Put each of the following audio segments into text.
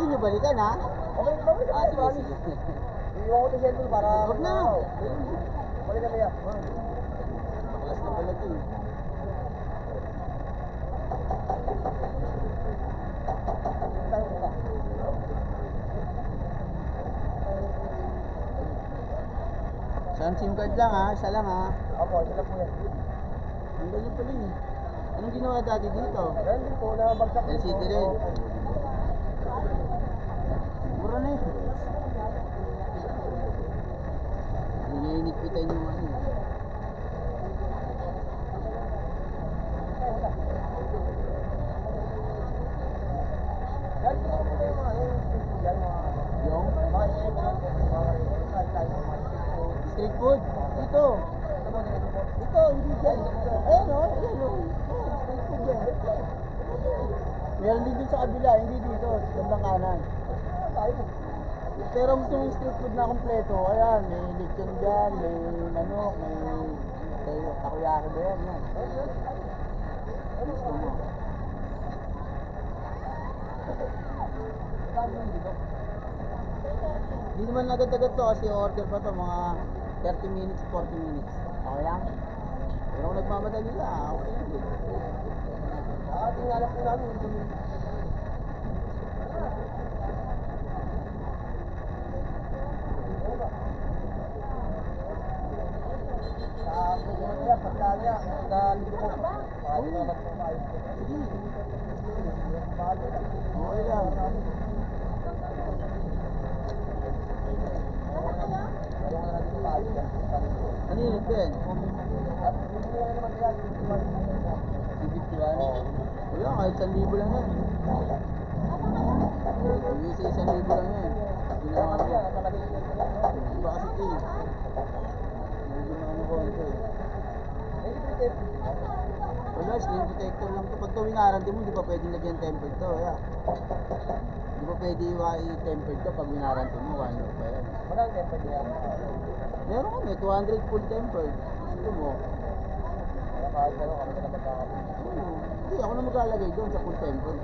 Pwede nyo balikan ha? Babalik. Ah, sige. Iiwan ko ito cellphone para... Huwag na. Balikan na yan. Baklas na pala ito eh. Tayo muna. Isang SIM card lang ha? Isa lang ha? Opo, isa lang po yan. Ang ganyan pala eh. Anong ginawa dati dito? Yan din po, nabagsak din po. LCD rin. Mura na eh. Hindi nyo inipitan yung ano. Yan, ito po yung mga yung street food yan, Yung mga street food, mga street food. Dito. Dito, hindi dyan. Ayan o, ayan o. Street food yan. Meron din dun sa kabila, hindi dito. Gandang kanan. Pero gusto mong street food na kompleto, ayan, may lechon dyan, may manok, may takoyaki ba yan, yan. Gusto mo. Hindi naman agad-agad to kasi order pa to mga 30 minutes, 40 minutes. Okay lang? Pero kung nagmamadali ka, okay lang din. tingnan po namin. Okay lang. Ano yun din? C51? Wala, kahit 1,000 lang yan. Hindi sa 1,000 lang yan. Ginawa ko. Iba kasi ito eh. Medyo ano konti eh. Wala, screen protector lang to. Pag ito winaranti mo, hindi pa pwedeng lagyan tempered to. Kaya, hindi pa pwede i-tempered to pag winaranti mo. 1 year pa yan. Walang tempered niya. Meron kami, 200 full tempered. Gusto mo? Kahit gano'n kami na magkakapit. Hindi, ako na maglalagay doon sa full tempered.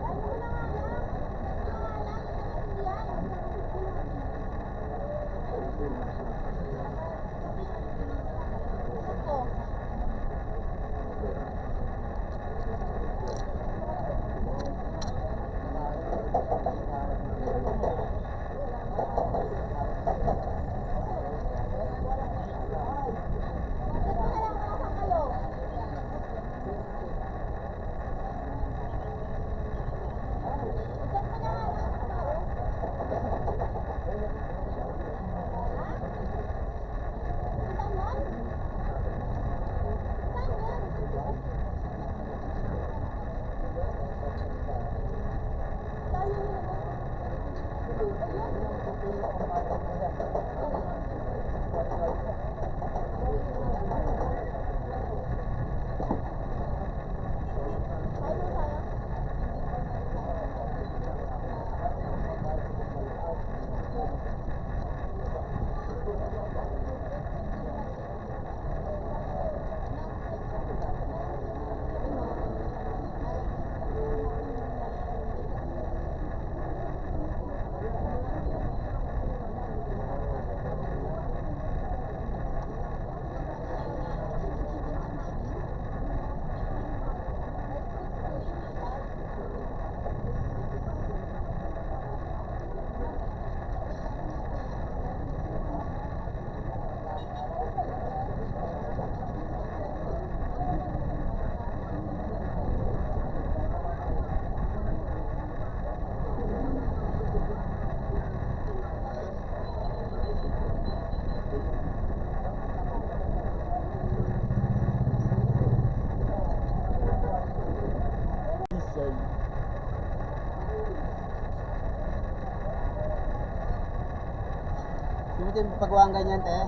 Gusto mo pagawa ang ganyan, te?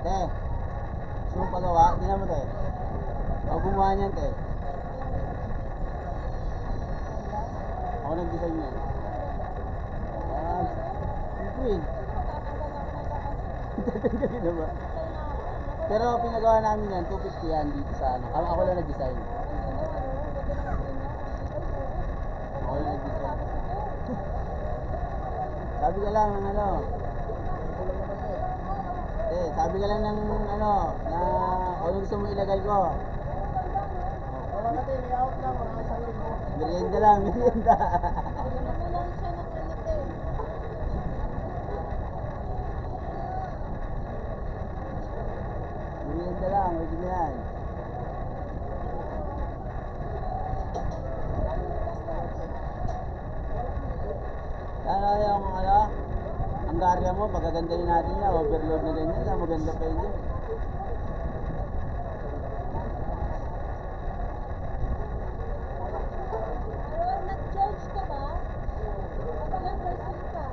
Te, gusto mo pagawa? Hindi na mo, te. Ako gumawa niyan, te. Ako nag-design yan. Siyempre. Tatanggalin na ba? Pero pinagawa namin yan, 250 yan dito sa ano. Ako lang nag-design. Ako lang nag-design. sabi ka lang ng ano. Sabi ka lang ng ano, na ano gusto mo ilagay ko. Wala ka tayo, may out lang, wala ka isang linggo. Merienda lang, merienda. Bigyan mo lang siya ng ganito eh. Merienda lang, pwede na yan. Sana yung ano, ang garya mo, pagkagandahin natin yan, overload na ganyan, na maganda pa yun. Pero nag-charge ka ba? Ilang person ka?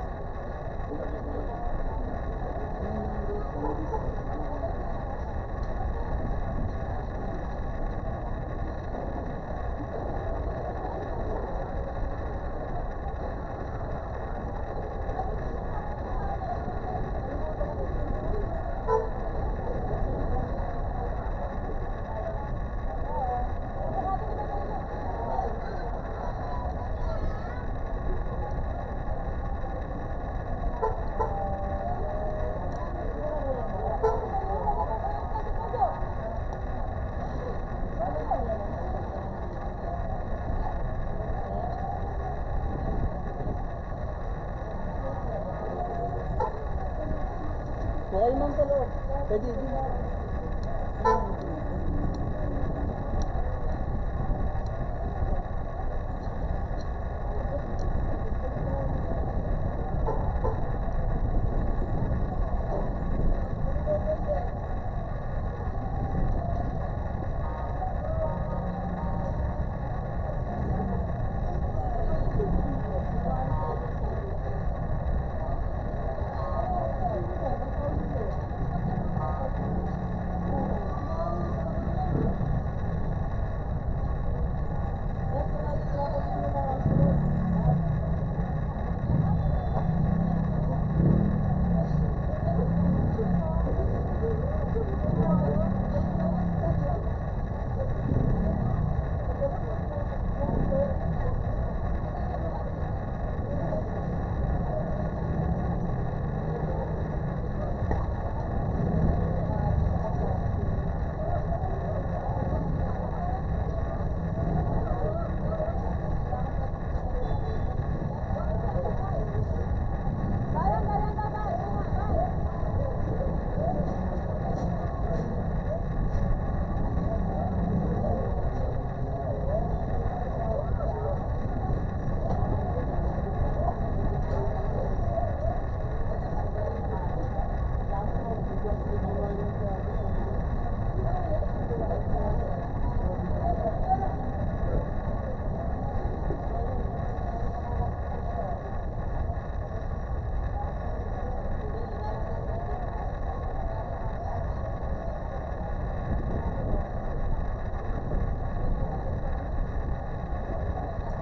Okay man pala. Pwede din.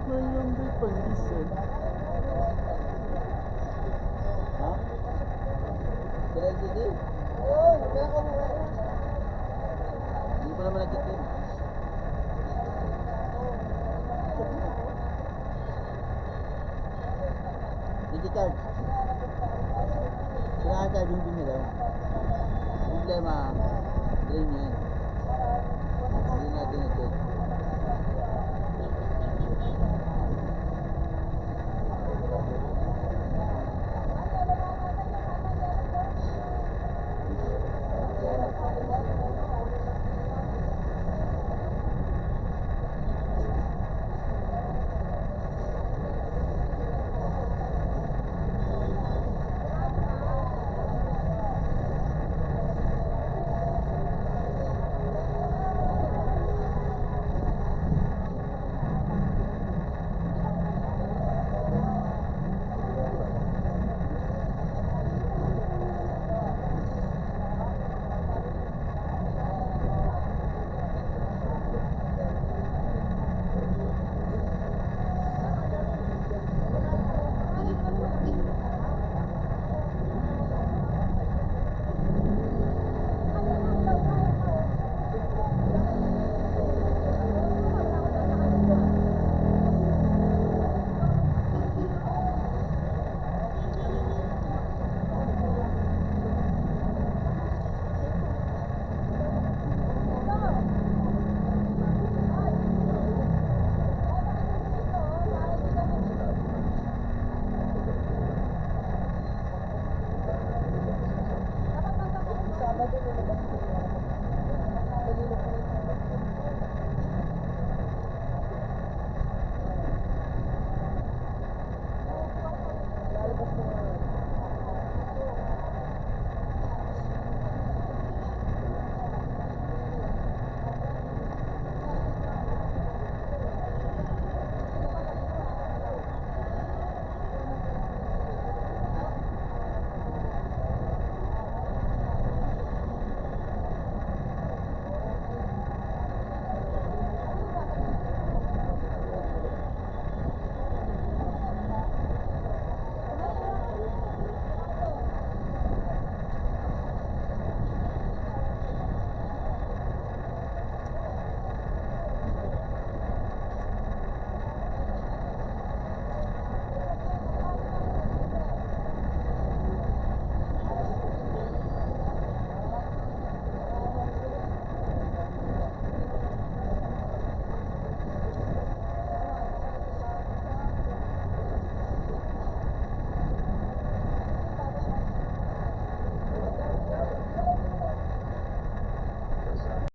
Mayroon din pandesal. Ha? Sila LCD? Oo, kaya ka muna. Hindi pa naman nag-check in. Nag-charge. Sila ang charging pin nila. Problema, drain yan. Hindi natin na-check.